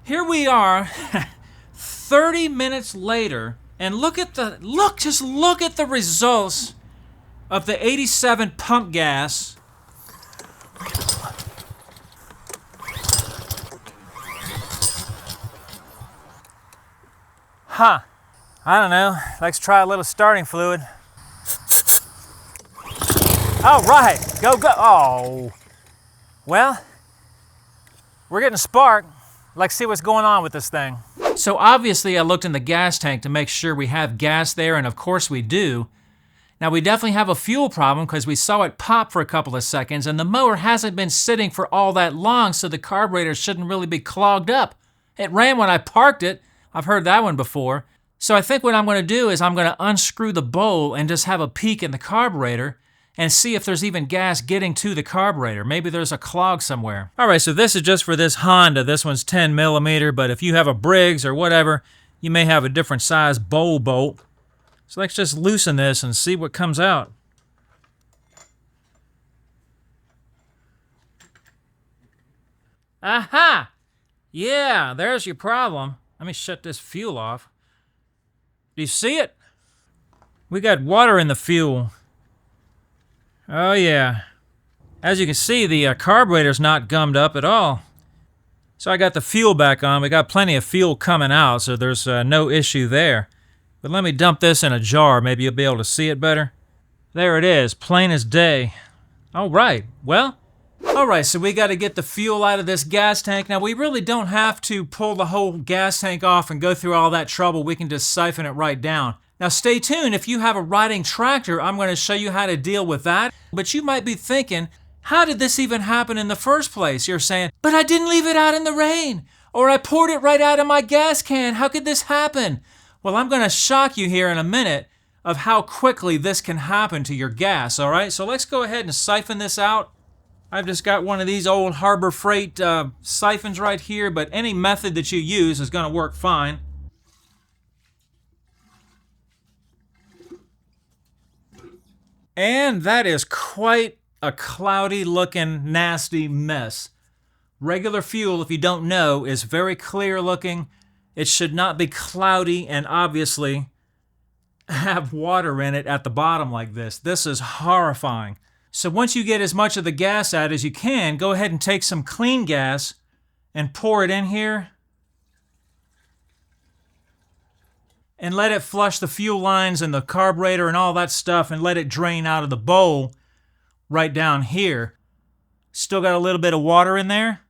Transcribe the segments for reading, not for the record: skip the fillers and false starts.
Here we are 30 minutes later, and just look at the results of the 87 pump gas. Huh. I don't know. Let's try a little starting fluid. All right, go. Oh. Well, we're getting a spark. Let's see what's going on with this thing. So obviously I looked in the gas tank to make sure we have gas there, and of course we do. Now we definitely have a fuel problem because we saw it pop for a couple of seconds, and the mower hasn't been sitting for all that long, so the carburetor shouldn't really be clogged up. It ran when I parked it. I've heard that one before. So I think what I'm gonna do is I'm gonna unscrew the bowl and just have a peek in the carburetor and see if there's even gas getting to the carburetor. Maybe there's a clog somewhere. All right, so this is just for this Honda. This one's 10 millimeter, but if you have a Briggs or whatever, you may have a different size bowl bolt. So let's just loosen this and see what comes out. Aha! Yeah, there's your problem. Let me shut this fuel off. Do you see it? We got water in the fuel. Oh yeah. As you can see, the carburetor's not gummed up at all. So I got the fuel back on. We got plenty of fuel coming out, so there's no issue there. But let me dump this in a jar. Maybe you'll be able to see it better. There it is, plain as day. All right, well, all right, so we got to get the fuel out of this gas tank. Now, we really don't have to pull the whole gas tank off and go through all that trouble. We can just siphon it right down. Now stay tuned. If you have a riding tractor, I'm going to show you how to deal with that. But you might be thinking, how did this even happen in the first place? You're saying, but I didn't leave it out in the rain, or I poured it right out of my gas can. How could this happen? Well, I'm going to shock you here in a minute of how quickly this can happen to your gas, all right? So let's go ahead and siphon this out. I've just got one of these old Harbor Freight siphons right here, but any method that you use is going to work fine. And that is quite a cloudy looking, nasty mess. Regular fuel, if you don't know, is very clear looking. It should not be cloudy and obviously have water in it at the bottom like this. This is horrifying. So once you get as much of the gas out as you can, go ahead and take some clean gas and pour it in here. And let it flush the fuel lines and the carburetor and all that stuff, and let it drain out of the bowl right down here. Still got a little bit of water in there.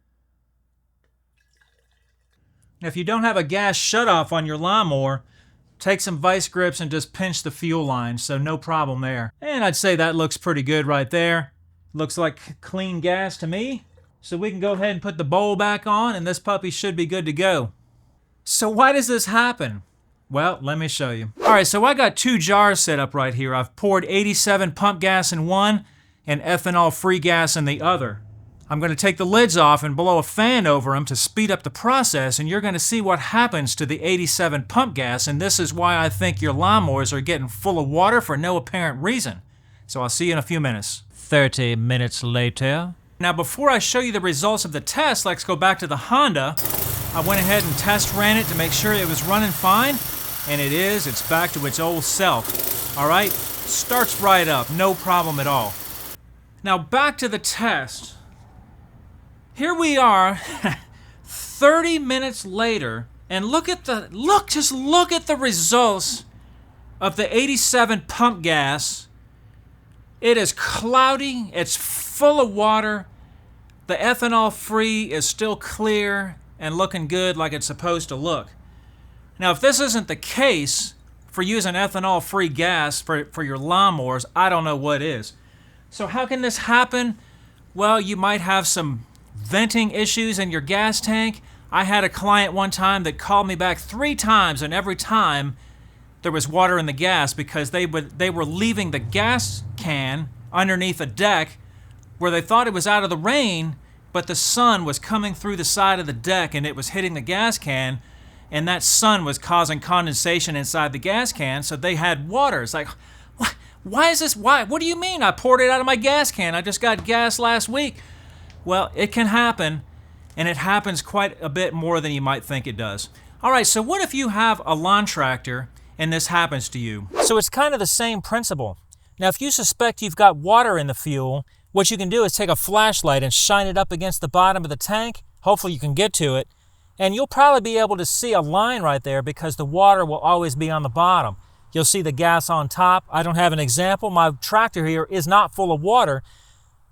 Now, if you don't have a gas shutoff on your lawnmower, take some vice grips and just pinch the fuel lines, so no problem there. And I'd say that looks pretty good right there. Looks like clean gas to me. So we can go ahead and put the bowl back on, and this puppy should be good to go. So why does this happen? Well, let me show you. All right, so I got two jars set up right here. I've poured 87 pump gas in one and ethanol-free gas in the other. I'm going to take the lids off and blow a fan over them to speed up the process, and you're going to see what happens to the 87 pump gas, and this is why I think your lawnmowers are getting full of water for no apparent reason. So I'll see you in a few minutes. 30 minutes later. Now, before I show you the results of the test, let's go back to the Honda. I went ahead and test ran it to make sure it was running fine. And it is, it's back to its old self. All right, starts right up, no problem at all. Now back to the test. Here we are, 30 minutes later, and just look at the results of the 87 pump gas. It is cloudy, it's full of water. The ethanol free is still clear and looking good like it's supposed to look. Now, if this isn't the case for using ethanol-free gas for your lawnmowers, I don't know what is. So how can this happen? Well, you might have some venting issues in your gas tank. I had a client one time that called me back 3 times, and every time there was water in the gas because they were leaving the gas can underneath a deck where they thought it was out of the rain, but the sun was coming through the side of the deck and it was hitting the gas can. And that sun was causing condensation inside the gas can, so they had water. It's like, why is this? Why? What do you mean? I poured it out of my gas can. I just got gas last week. Well, it can happen. and it happens quite a bit more than you might think it does. All right, so what if you have a lawn tractor and this happens to you? So it's kind of the same principle. Now, if you suspect you've got water in the fuel, what you can do is take a flashlight and shine it up against the bottom of the tank. Hopefully you can get to it, and you'll probably be able to see a line right there because the water will always be on the bottom. You'll see the gas on top. I don't have an example. My tractor here is not full of water,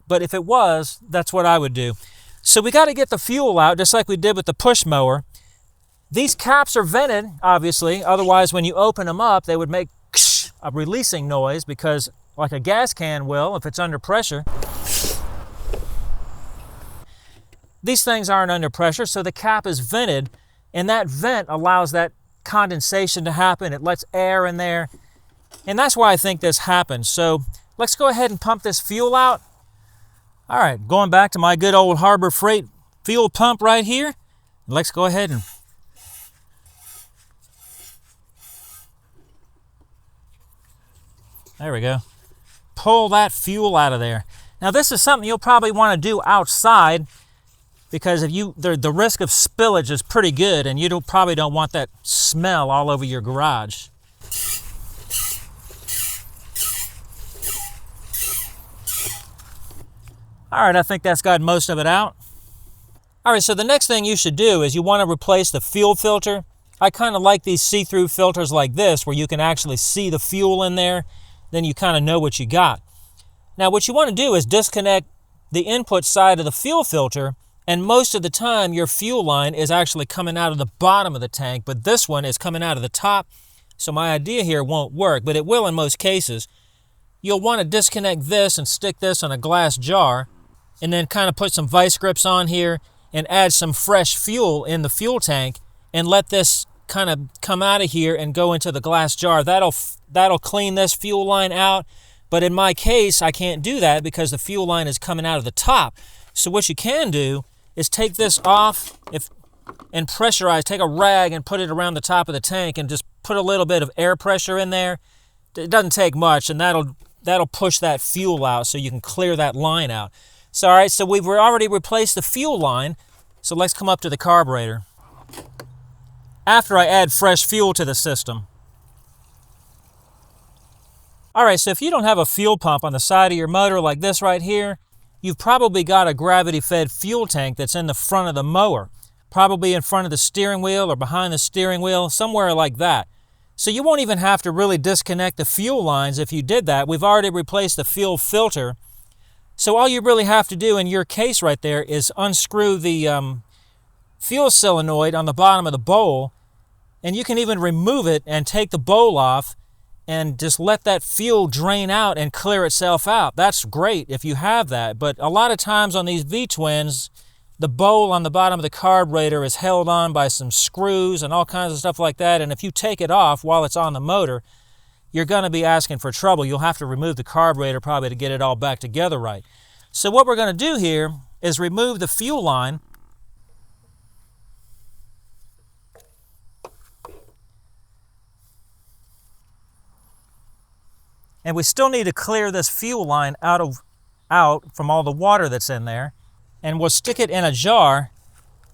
but if it was, that's what I would do. So we got to get the fuel out just like we did with the push mower. These caps are vented, obviously. Otherwise, when you open them up, they would make a releasing noise because, like a gas can will, if it's under pressure. These things aren't under pressure, so the cap is vented, and that vent allows that condensation to happen. It lets air in there, and that's why I think this happens. So let's go ahead and pump this fuel out. All right, going back to my good old Harbor Freight fuel pump right here. Let's go ahead and there we go. Pull that fuel out of there. Now this is something you'll probably want to do outside because if the risk of spillage is pretty good, and you probably don't want that smell all over your garage. All right, I think that's got most of it out. All right, so the next thing you should do is you want to replace the fuel filter. I kind of like these see-through filters like this where you can actually see the fuel in there. Then you kind of know what you got. Now what you want to do is disconnect the input side of the fuel filter, and most of the time your fuel line is actually coming out of the bottom of the tank, but this one is coming out of the top. So my idea here won't work, but it will in most cases. You'll want to disconnect this and stick this in a glass jar, and then kind of put some vice grips on here and add some fresh fuel in the fuel tank and let this kind of come out of here and go into the glass jar. That'll clean this fuel line out, but in my case I can't do that because the fuel line is coming out of the top. So what you can do is take this off and pressurize, take a rag and put it around the top of the tank and just put a little bit of air pressure in there. It doesn't take much, and that'll push that fuel out so you can clear that line out. So all right, so we've already replaced the fuel line, so let's come up to the carburetor. After I add fresh fuel to the system. All right, so if you don't have a fuel pump on the side of your motor like this right here, you've probably got a gravity-fed fuel tank that's in the front of the mower, probably in front of the steering wheel or behind the steering wheel, somewhere like that. So you won't even have to really disconnect the fuel lines if you did that. We've already replaced the fuel filter. So all you really have to do in your case right there is unscrew the fuel solenoid on the bottom of the bowl, and you can even remove it and take the bowl off and just let that fuel drain out and clear itself out. That's great if you have that, but a lot of times on these V-twins, the bowl on the bottom of the carburetor is held on by some screws and all kinds of stuff like that, and if you take it off while it's on the motor, you're going to be asking for trouble. You'll have to remove the carburetor probably to get it all back together right. So what we're going to do here is remove the fuel line. And we still need to clear this fuel line out from all the water that's in there. And we'll stick it in a jar.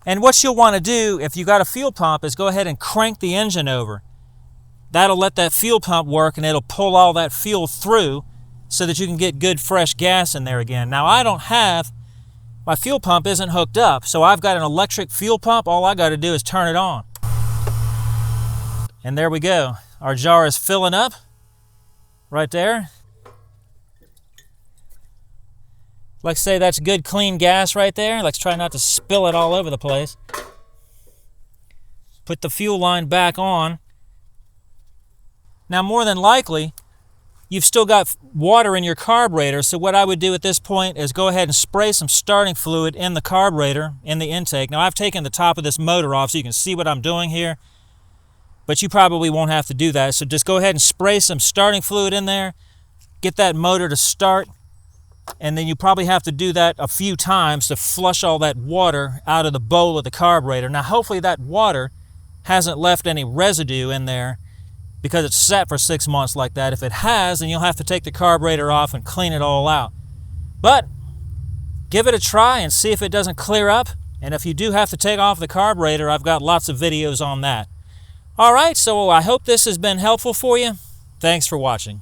And what you'll want to do if you got a fuel pump is go ahead and crank the engine over. That'll let that fuel pump work, and it'll pull all that fuel through so that you can get good fresh gas in there again. Now my fuel pump isn't hooked up, so I've got an electric fuel pump. All I got to do is turn it on. And there we go. Our jar is filling up right there. Let's say that's good clean gas right there. Let's try not to spill it all over the place. Put the fuel line back on. Now, more than likely, you've still got water in your carburetor, so what I would do at this point is go ahead and spray some starting fluid in the carburetor, in the intake. Now, I've taken the top of this motor off so you can see what I'm doing here, but you probably won't have to do that, so just go ahead and spray some starting fluid in there, get that motor to start, and then you probably have to do that a few times to flush all that water out of the bowl of the carburetor. Now, hopefully that water hasn't left any residue in there, because it's sat for 6 months like that. If it has, then you'll have to take the carburetor off and clean it all out. But give it a try and see if it doesn't clear up. And if you do have to take off the carburetor, I've got lots of videos on that. All right, so I hope this has been helpful for you. Thanks for watching.